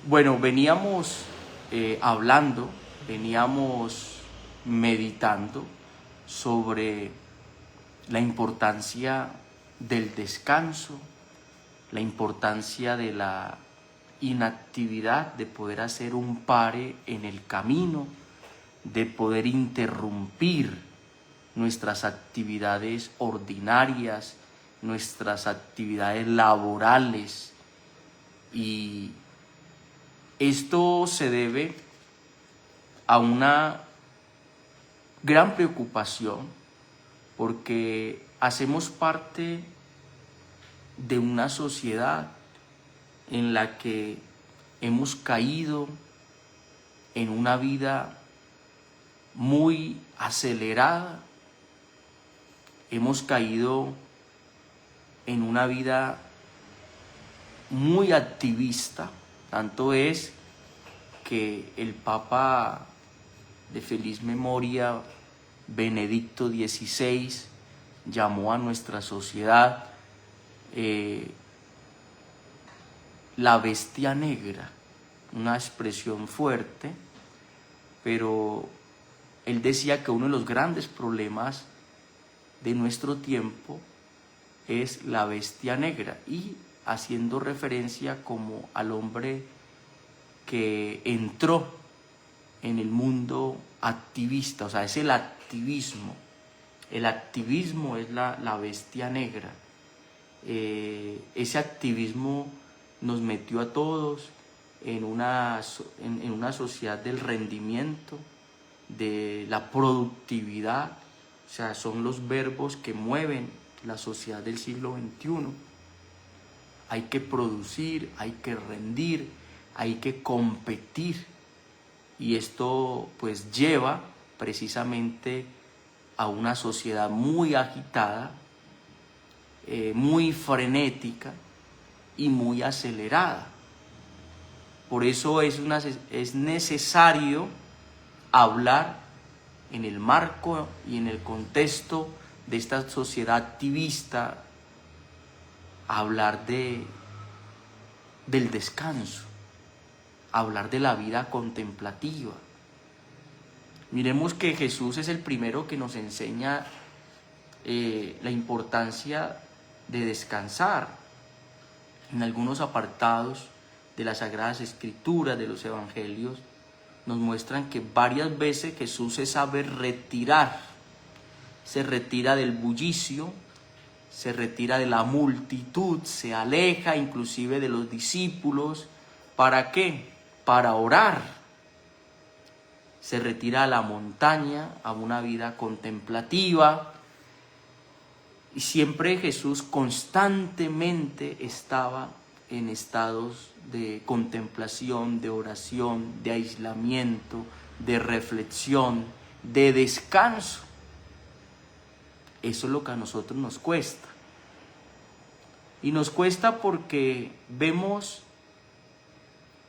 Bueno, veníamos hablando, veníamos meditando sobre la importancia del descanso, la importancia de la inactividad, de poder hacer un pare en el camino, de poder interrumpir nuestras actividades ordinarias, nuestras actividades laborales. Y esto se debe a una gran preocupación porque hacemos parte de una sociedad en la que hemos caído en una vida muy acelerada, hemos caído en una vida muy activista. Tanto es que el Papa de feliz memoria, Benedicto XVI, llamó a nuestra sociedad la bestia negra, una expresión fuerte, pero él decía que uno de los grandes problemas de nuestro tiempo es la bestia negra, y haciendo referencia como al hombre que entró en el mundo activista, o sea, es el activismo. El activismo es la bestia negra. Ese activismo nos metió a todos en una sociedad del rendimiento, de la productividad, o sea, son los verbos que mueven la sociedad del siglo XXI. Hay que producir, hay que rendir, hay que competir, y esto pues lleva precisamente a una sociedad muy agitada, muy frenética y muy acelerada. Por eso es necesario hablar en el marco y en el contexto de esta sociedad activista, hablar del descanso, hablar de la vida contemplativa. Miremos que Jesús es el primero que nos enseña la importancia de descansar. En algunos apartados de las Sagradas Escrituras, de los Evangelios, nos muestran que varias veces Jesús se sabe retirar, se retira del bullicio, se retira de la multitud, se aleja inclusive de los discípulos. ¿Para qué? Para orar. Se retira a la montaña, a una vida contemplativa. Y siempre Jesús constantemente estaba en estados de contemplación, de oración, de aislamiento, de reflexión, de descanso. Eso es lo que a nosotros nos cuesta. Y nos cuesta porque vemos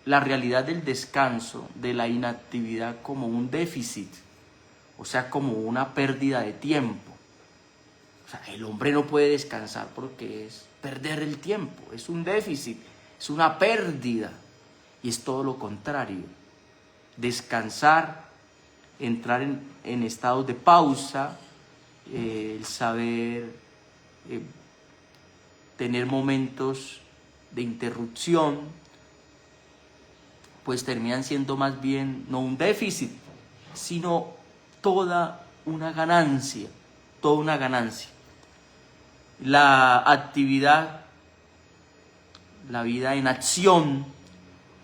la realidad del descanso, de la inactividad, como un déficit, o sea, como una pérdida de tiempo. O sea, el hombre no puede descansar porque es perder el tiempo, es un déficit, es una pérdida. Y es todo lo contrario. Descansar, entrar en estados de pausa, el saber tener momentos de interrupción, pues terminan siendo más bien no un déficit, sino toda una ganancia, toda una ganancia. La actividad, la vida en acción,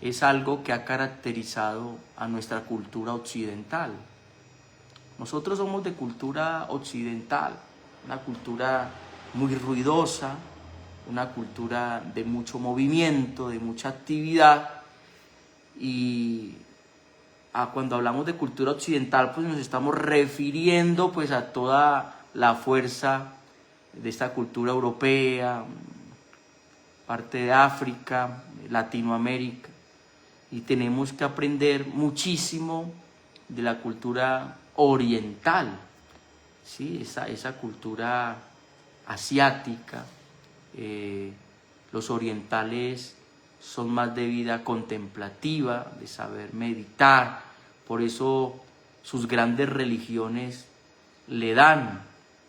es algo que ha caracterizado a nuestra cultura occidental. Nosotros somos de cultura occidental, una cultura muy ruidosa, una cultura de mucho movimiento, de mucha actividad. Y cuando hablamos de cultura occidental, pues nos estamos refiriendo pues a toda la fuerza de esta cultura europea, parte de África, Latinoamérica. Y tenemos que aprender muchísimo de la cultura oriental, ¿sí? Esa cultura asiática. Los orientales son más de vida contemplativa, de saber meditar. Por eso sus grandes religiones le dan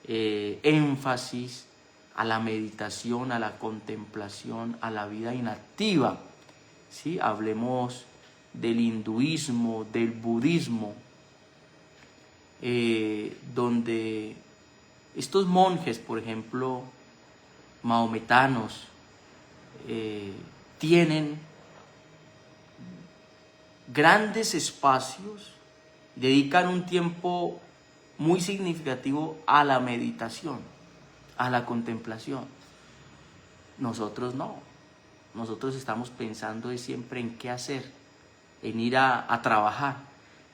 énfasis a la meditación, a la contemplación, a la vida inactiva. ¿Sí? Hablemos del hinduismo, del budismo, donde estos monjes, por ejemplo, mahometanos, tienen grandes espacios, dedican un tiempo muy significativo a la meditación, a la contemplación. Nosotros no. Nosotros estamos pensando siempre en qué hacer, en ir a trabajar,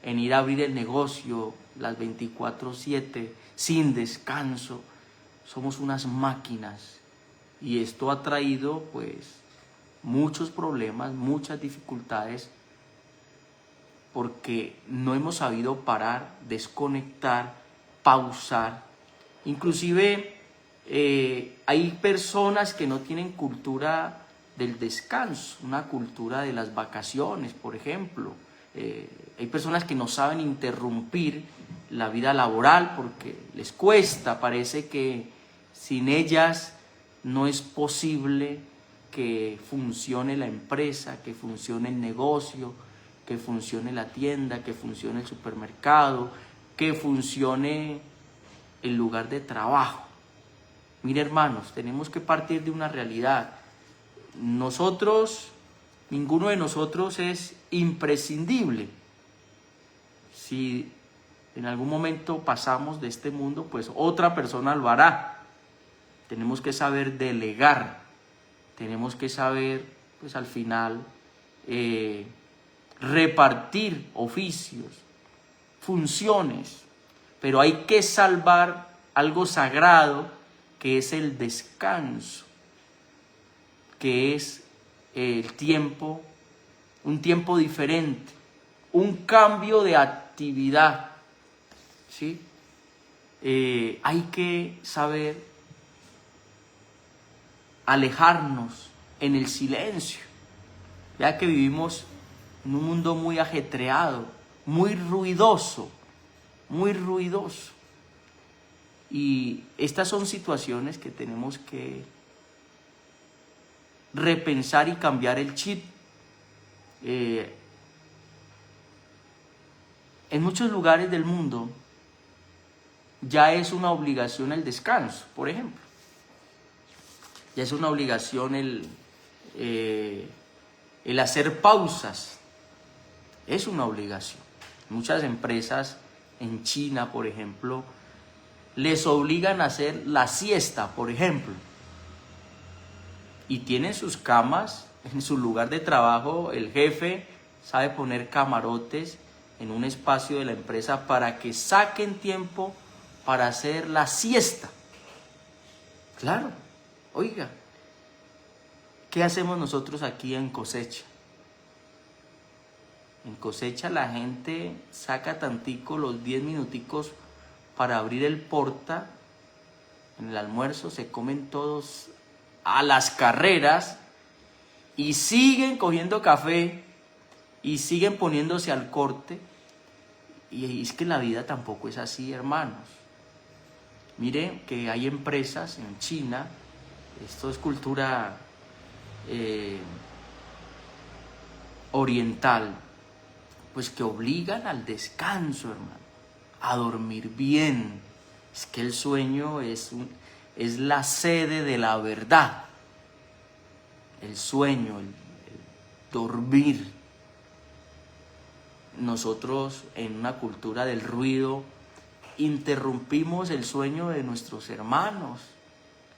en ir a abrir el negocio las 24/7, sin descanso. Somos unas máquinas y esto ha traído pues muchos problemas, muchas dificultades, porque no hemos sabido parar, desconectar, pausar. Inclusive hay personas que no tienen cultura del descanso, una cultura de las vacaciones, por ejemplo. Hay personas que no saben interrumpir la vida laboral porque les cuesta, parece que sin ellas no es posible que funcione la empresa, que funcione el negocio, que funcione la tienda, que funcione el supermercado, que funcione el lugar de trabajo. Mire, hermanos, tenemos que partir de una realidad. Nosotros, ninguno de nosotros es imprescindible. Si en algún momento pasamos de este mundo, pues otra persona lo hará. Tenemos que saber delegar, tenemos que saber, pues al final, repartir oficios, funciones, pero hay que salvar algo sagrado que es el descanso, que es el tiempo, un tiempo diferente, un cambio de actividad, ¿sí? Hay que saber alejarnos en el silencio, ya que vivimos en un mundo muy ajetreado, muy ruidoso, y estas son situaciones que tenemos que repensar y cambiar el chip. En muchos lugares del mundo ya es una obligación el descanso, por ejemplo. Ya es una obligación el hacer pausas. Es una obligación. Muchas empresas en China, por ejemplo, les obligan a hacer la siesta, por ejemplo. Y tienen sus camas en su lugar de trabajo. El jefe sabe poner camarotes en un espacio de la empresa para que saquen tiempo para hacer la siesta. Claro, oiga, ¿qué hacemos nosotros aquí en Cosecha? En Cosecha la gente saca tantico, los 10 minuticos para abrir el porta. En el almuerzo se comen todos a las carreras y siguen cogiendo café y siguen poniéndose al corte. Y es que la vida tampoco es así, hermanos. Miren que hay empresas en China, esto es cultura oriental, pues que obligan al descanso, hermano, a dormir bien. Es que el sueño es la sede de la verdad. El sueño, el dormir. Nosotros en una cultura del ruido interrumpimos el sueño de nuestros hermanos.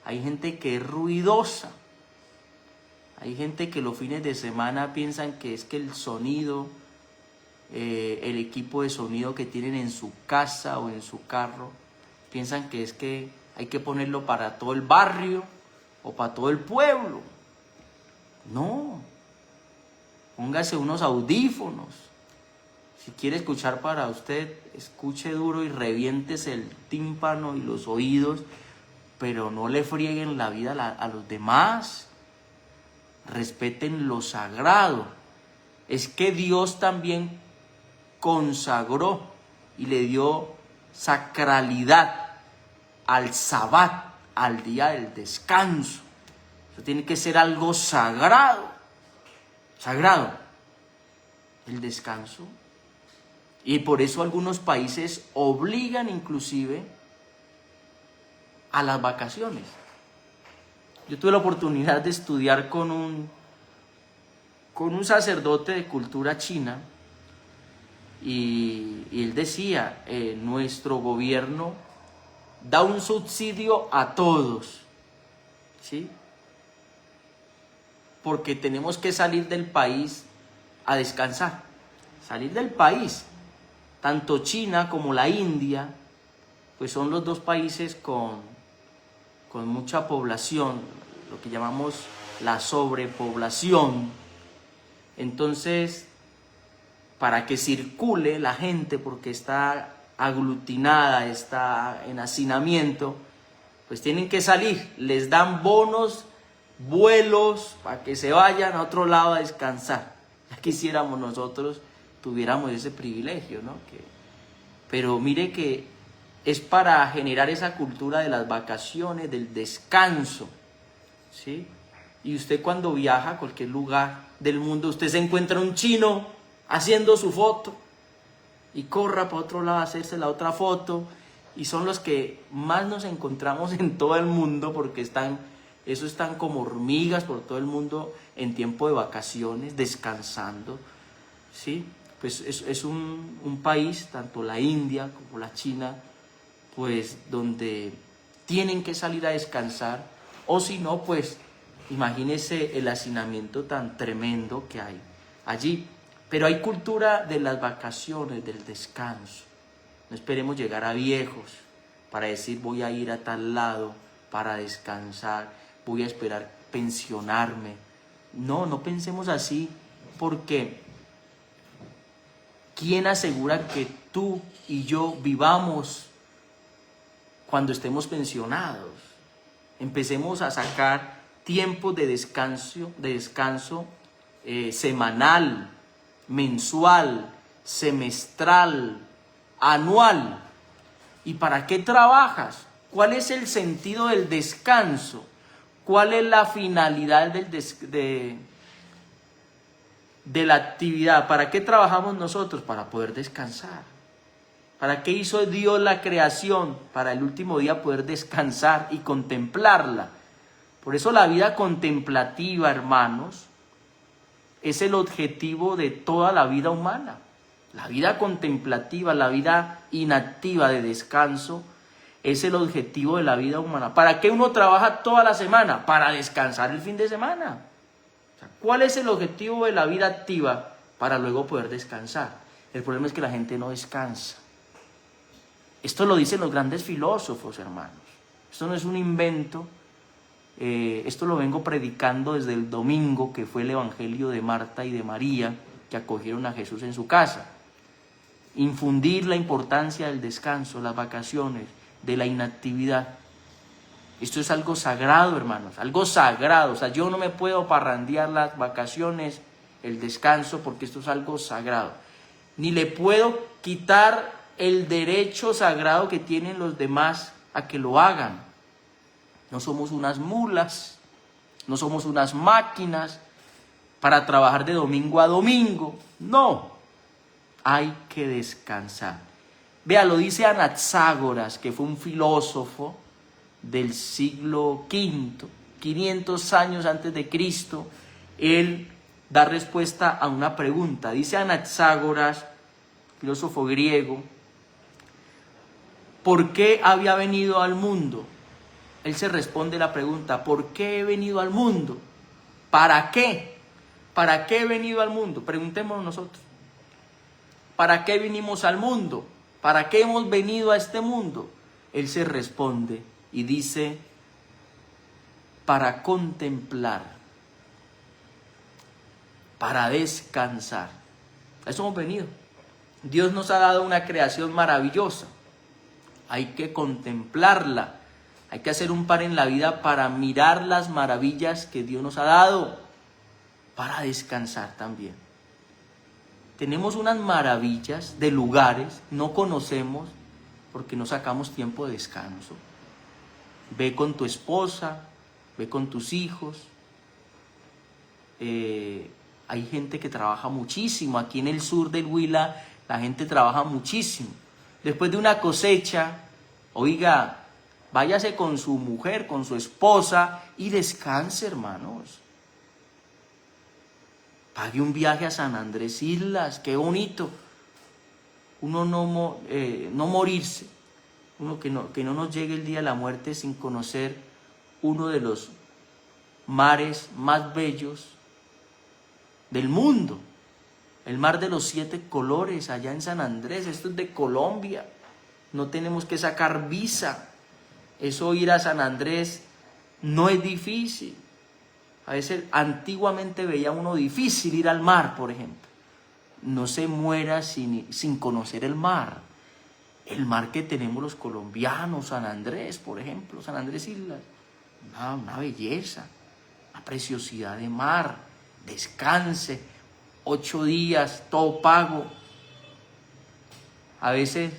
Hay gente que es ruidosa. Hay gente que los fines de semana piensan que es que el sonido, el equipo de sonido que tienen en su casa o en su carro, piensan que es que hay que ponerlo para todo el barrio o para todo el pueblo. No, póngase unos audífonos. Si quiere escuchar para usted, escuche duro y reviéntese el tímpano y los oídos, pero no le frieguen la vida a los demás. respeten lo sagrado. Es que Dios también consagró y le dio sacralidad al Sabbat, al día del descanso. Eso tiene que ser algo sagrado, sagrado, el descanso. Y por eso algunos países obligan inclusive a las vacaciones. Yo tuve la oportunidad de estudiar con un sacerdote de cultura china y él decía, nuestro gobierno da un subsidio a todos, ¿sí? Porque tenemos que salir del país a descansar, salir del país. Tanto China como la India, pues son los dos países con mucha población, lo que llamamos la sobrepoblación. Entonces, para que circule la gente, porque está aglutinada, está en hacinamiento, pues tienen que salir, les dan bonos, vuelos, para que se vayan a otro lado a descansar. Ya quisiéramos nosotros, tuviéramos ese privilegio, ¿no? Pero mire que es para generar esa cultura de las vacaciones, del descanso, ¿sí? Y usted cuando viaja a cualquier lugar del mundo, usted se encuentra un chino haciendo su foto y corra para otro lado a hacerse la otra foto, y son los que más nos encontramos en todo el mundo, porque están como hormigas por todo el mundo en tiempo de vacaciones, descansando, ¿sí? Pues es un país, tanto la India como la China, pues donde tienen que salir a descansar, o si no, pues imagínese el hacinamiento tan tremendo que hay allí. Pero hay cultura de las vacaciones, del descanso. No esperemos llegar a viejos para decir voy a ir a tal lado para descansar, voy a esperar pensionarme. No pensemos así, porque ¿quién asegura que tú y yo vivamos cuando estemos pensionados? Empecemos a sacar tiempos de descanso semanal, mensual, semestral, anual. ¿Y para qué trabajas? ¿Cuál es el sentido del descanso? ¿Cuál es la finalidad de la actividad? ¿Para qué trabajamos nosotros? Para poder descansar. ¿Para qué hizo Dios la creación? Para el último día poder descansar y contemplarla. Por eso la vida contemplativa, hermanos, es el objetivo de toda la vida humana. La vida contemplativa, la vida inactiva de descanso, es el objetivo de la vida humana. ¿Para qué uno trabaja toda la semana? Para descansar el fin de semana. O sea, ¿cuál es el objetivo de la vida activa? Para luego poder descansar. El problema es que la gente no descansa. Esto lo dicen los grandes filósofos, hermanos. Esto no es un invento. Esto lo vengo predicando desde el domingo, que fue el evangelio de Marta y de María, que acogieron a Jesús en su casa. Infundir la importancia del descanso, las vacaciones, de la inactividad. Esto es algo sagrado, hermanos, algo sagrado. O sea, yo no me puedo parrandear las vacaciones, el descanso, porque esto es algo sagrado. Ni le puedo quitar el derecho sagrado que tienen los demás a que lo hagan. No somos unas mulas, no somos unas máquinas para trabajar de domingo a domingo. No, hay que descansar. Vea, lo dice Anaxágoras, que fue un filósofo del siglo V, 500 años antes de Cristo. Él da respuesta a una pregunta. Dice Anaxágoras, filósofo griego, ¿por qué había venido al mundo? Él se responde la pregunta, ¿por qué he venido al mundo? ¿Para qué? ¿Para qué he venido al mundo? Preguntémonos nosotros. ¿Para qué vinimos al mundo? ¿Para qué hemos venido a este mundo? Él se responde y dice, para contemplar, para descansar. A eso hemos venido. Dios nos ha dado una creación maravillosa. Hay que contemplarla. Hay que hacer un par en la vida para mirar las maravillas que Dios nos ha dado. para descansar también. Tenemos unas maravillas de lugares, no conocemos porque no sacamos tiempo de descanso. Ve con tu esposa, ve con tus hijos. Hay gente que trabaja muchísimo. Aquí en el sur del Huila la gente trabaja muchísimo. Después de una cosecha, oiga, váyase con su mujer, con su esposa y descanse, hermanos. Pague un viaje a San Andrés Islas, qué bonito. Uno no morirse, uno que no nos llegue el día de la muerte sin conocer uno de los mares más bellos del mundo. El mar de los 7 colores allá en San Andrés, esto es de Colombia. No tenemos que sacar visa. Eso, ir a San Andrés no es difícil. A veces antiguamente veía uno difícil ir al mar, por ejemplo. No se muera sin conocer el mar. El mar que tenemos los colombianos, San Andrés, por ejemplo, San Andrés Islas. Una belleza, una preciosidad de mar. Descanse, 8 días, todo pago. A veces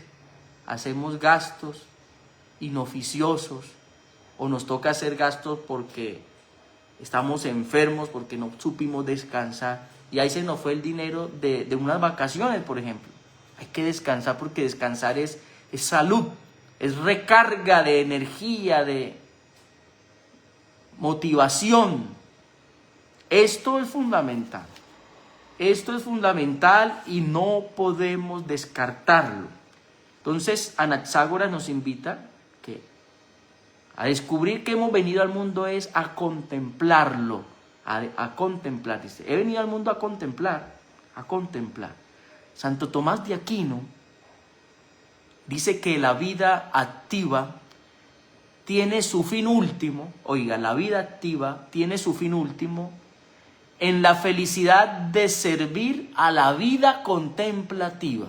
hacemos gastos inoficiosos o nos toca hacer gastos porque estamos enfermos, porque no supimos descansar y ahí se nos fue el dinero de unas vacaciones, por ejemplo. Hay que descansar porque descansar es salud, es recarga de energía, de motivación. Esto es fundamental. Esto es fundamental y no podemos descartarlo. Entonces, Anaxágoras nos invita a descubrir que hemos venido al mundo es a contemplarlo, a contemplar. Dice, he venido al mundo a contemplar, a contemplar. Santo Tomás de Aquino dice que la vida activa tiene su fin último, oiga, la vida activa tiene su fin último en la felicidad de servir a la vida contemplativa.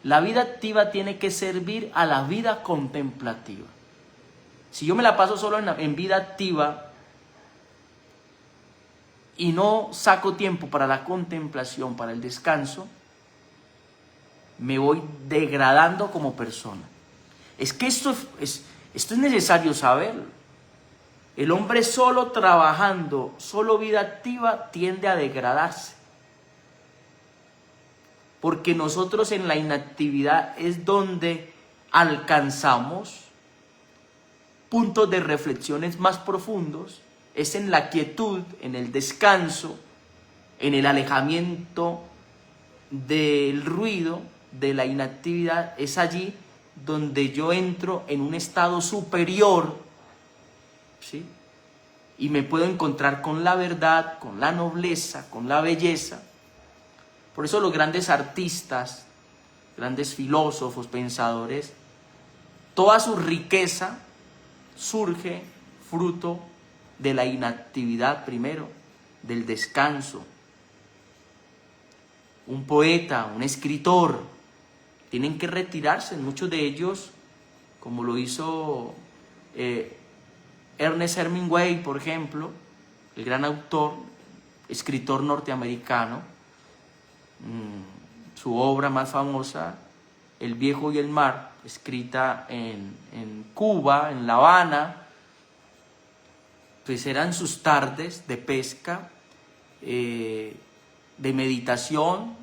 La vida activa tiene que servir a la vida contemplativa. Si yo me la paso solo en vida activa y no saco tiempo para la contemplación, para el descanso, me voy degradando como persona. Es que esto es necesario saberlo. El hombre solo trabajando, solo vida activa, tiende a degradarse. Porque nosotros en la inactividad es donde alcanzamos puntos de reflexiones más profundos, es en la quietud, en el descanso, en el alejamiento del ruido, de la inactividad, es allí donde yo entro en un estado superior, ¿sí? Y me puedo encontrar con la verdad, con la nobleza, con la belleza. Por eso los grandes artistas, grandes filósofos, pensadores, toda su riqueza surge fruto de la inactividad primero, del descanso. Un poeta, un escritor, tienen que retirarse. Muchos de ellos, como lo hizo Ernest Hemingway, por ejemplo, el gran autor, escritor norteamericano, su obra más famosa, El viejo y el mar, escrita en Cuba, en La Habana, pues eran sus tardes de pesca, de meditación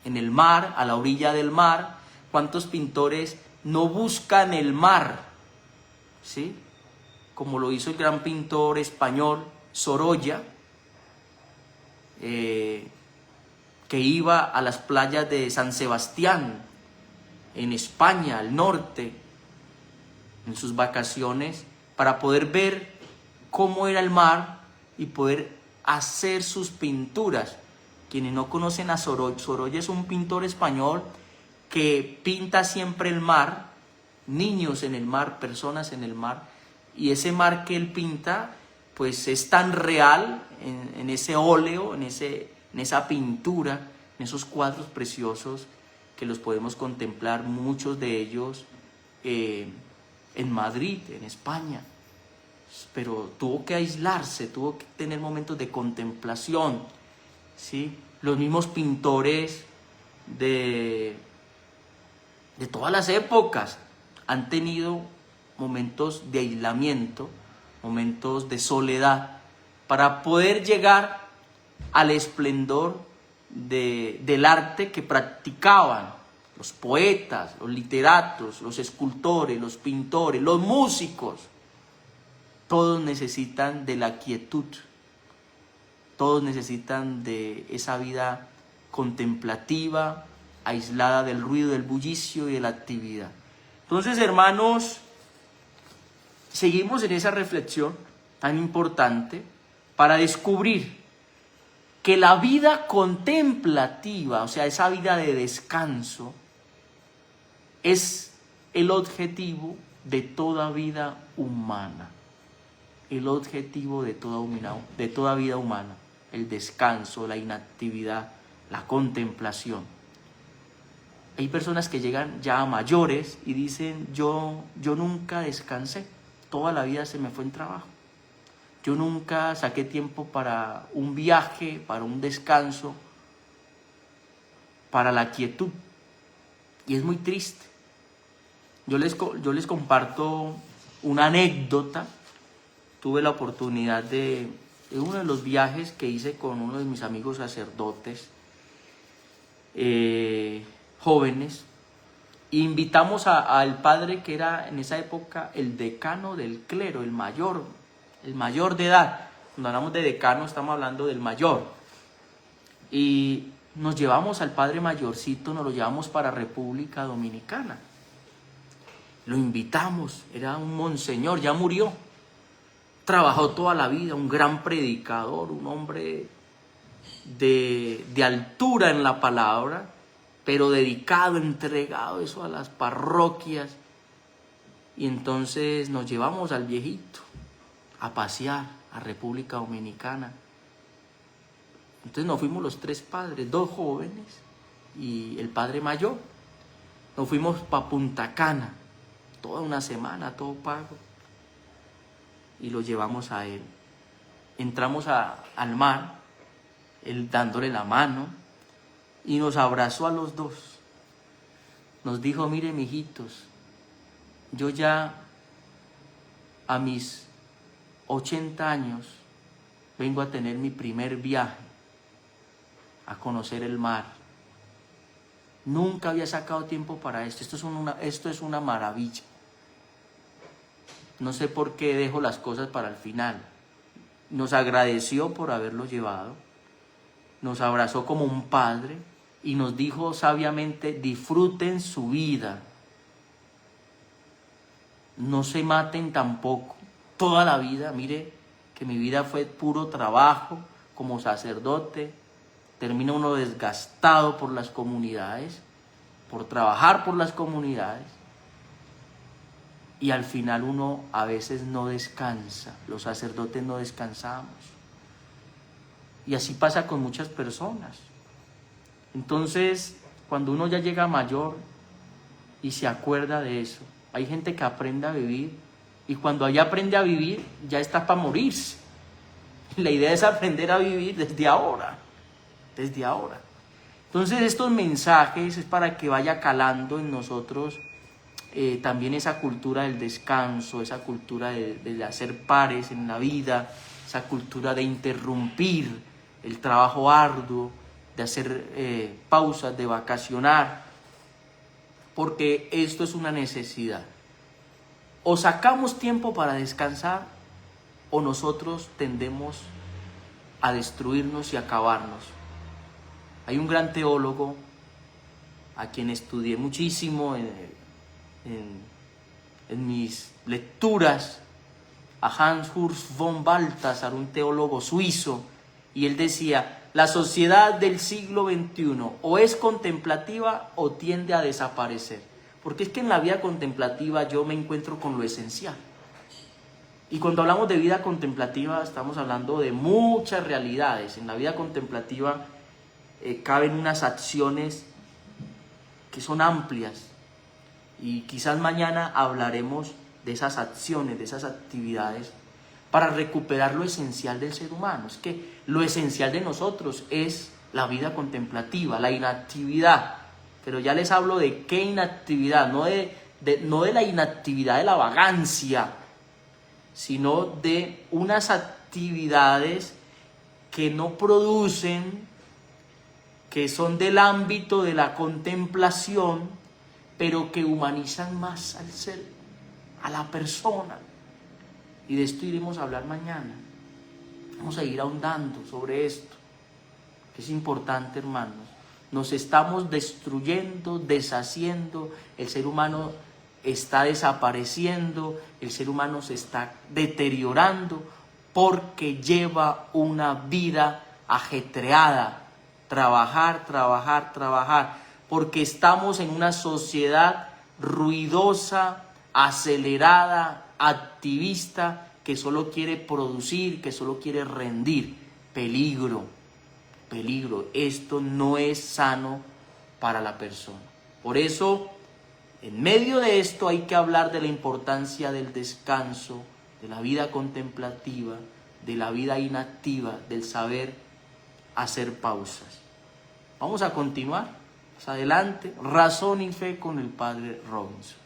en el mar, a la orilla del mar. ¿Cuántos pintores no buscan el mar? ¿Sí? Como lo hizo el gran pintor español Sorolla, que iba a las playas de San Sebastián, en España, al norte, en sus vacaciones, para poder ver cómo era el mar y poder hacer sus pinturas. Quienes no conocen a Sorolla, Sorolla es un pintor español que pinta siempre el mar, niños en el mar, personas en el mar, y ese mar que él pinta, pues es tan real en ese óleo, en esa pintura, en esos cuadros preciosos, que los podemos contemplar, muchos de ellos en Madrid, en España, pero tuvo que aislarse, tuvo que tener momentos de contemplación, ¿sí? Los mismos pintores de todas las épocas han tenido momentos de aislamiento, momentos de soledad, para poder llegar al esplendor del arte que practicaban los poetas, los literatos, los escultores, los pintores, los músicos. Todos necesitan de la quietud, todos necesitan de esa vida contemplativa, aislada del ruido, del bullicio y de la actividad. Entonces, hermanos, seguimos en esa reflexión tan importante para descubrir que la vida contemplativa, o sea, esa vida de descanso, es el objetivo de toda vida humana. El objetivo de toda vida humana, el descanso, la inactividad, la contemplación. Hay personas que llegan ya a mayores y dicen, yo nunca descansé, toda la vida se me fue en trabajo. Yo nunca saqué tiempo para un viaje, para un descanso, para la quietud. Y es muy triste. Yo les comparto una anécdota. Tuve la oportunidad de uno de los viajes que hice con uno de mis amigos sacerdotes, jóvenes, e invitamos al padre que era en esa época el decano del clero, el mayor de edad. Cuando hablamos de decano estamos hablando del mayor. Y nos llevamos al padre mayorcito, nos lo llevamos para República Dominicana. Lo invitamos, era un monseñor, ya murió. Trabajó toda la vida, un gran predicador, un hombre de altura en la palabra, pero dedicado, entregado eso a las parroquias. Y entonces nos llevamos al viejito a pasear a República Dominicana. Entonces nos fuimos los tres padres, dos jóvenes y el padre mayor. Nos fuimos para Punta Cana, toda una semana, todo pago. Y lo llevamos a él. Entramos al mar, él dándole la mano, y nos abrazó a los dos. Nos dijo, miren, mijitos, yo ya a mis 80 años vengo a tener mi primer viaje, a conocer el mar. Nunca había sacado tiempo para esto. Esto es una maravilla. No sé por qué dejo las cosas para el final. Nos agradeció por haberlo llevado. Nos abrazó como un padre y nos dijo sabiamente, disfruten su vida. No se maten tampoco. Toda la vida, mire que mi vida fue puro trabajo como sacerdote. Termina uno desgastado por las comunidades, por trabajar por las comunidades. Y al final uno a veces no descansa, los sacerdotes no descansamos. Y así pasa con muchas personas. Entonces, cuando uno ya llega mayor y se acuerda de eso, hay gente que aprende a vivir y cuando ya aprende a vivir ya está para morirse. La idea es aprender a vivir desde ahora, desde ahora. Entonces estos mensajes es para que vaya calando en nosotros también esa cultura del descanso, esa cultura de hacer pares en la vida, esa cultura de interrumpir el trabajo arduo, de hacer pausas, de vacacionar, porque esto es una necesidad. O sacamos tiempo para descansar o nosotros tendemos a destruirnos y acabarnos. Hay un gran teólogo a quien estudié muchísimo en mis lecturas, a Hans Urs von Balthasar, un teólogo suizo, y él decía, la sociedad del siglo XXI o es contemplativa o tiende a desaparecer, porque es que en la vida contemplativa yo me encuentro con lo esencial. Y cuando hablamos de vida contemplativa estamos hablando de muchas realidades. En la vida contemplativa caben unas acciones que son amplias y quizás mañana hablaremos de esas acciones, de esas actividades para recuperar lo esencial del ser humano. Es que lo esencial de nosotros es la vida contemplativa, la inactividad. Pero ya les hablo de qué inactividad, no de la inactividad de la vagancia, sino de unas actividades que no producen, que son del ámbito de la contemplación, pero que humanizan más al ser, a la persona. Y de esto iremos a hablar mañana. Vamos a ir ahondando sobre esto. Es importante, hermanos. Nos estamos destruyendo, deshaciendo, el ser humano está desapareciendo, el ser humano se está deteriorando porque lleva una vida ajetreada. Trabajar, trabajar, trabajar, porque estamos en una sociedad ruidosa, acelerada, activista, que solo quiere producir, que solo quiere rendir. Peligro, peligro. Esto no es sano para la persona. Por eso, en medio de esto hay que hablar de la importancia del descanso, de la vida contemplativa, de la vida inactiva, del saber hacer pausas. Vamos a continuar más adelante, Razón y Fe con el Padre Robinson.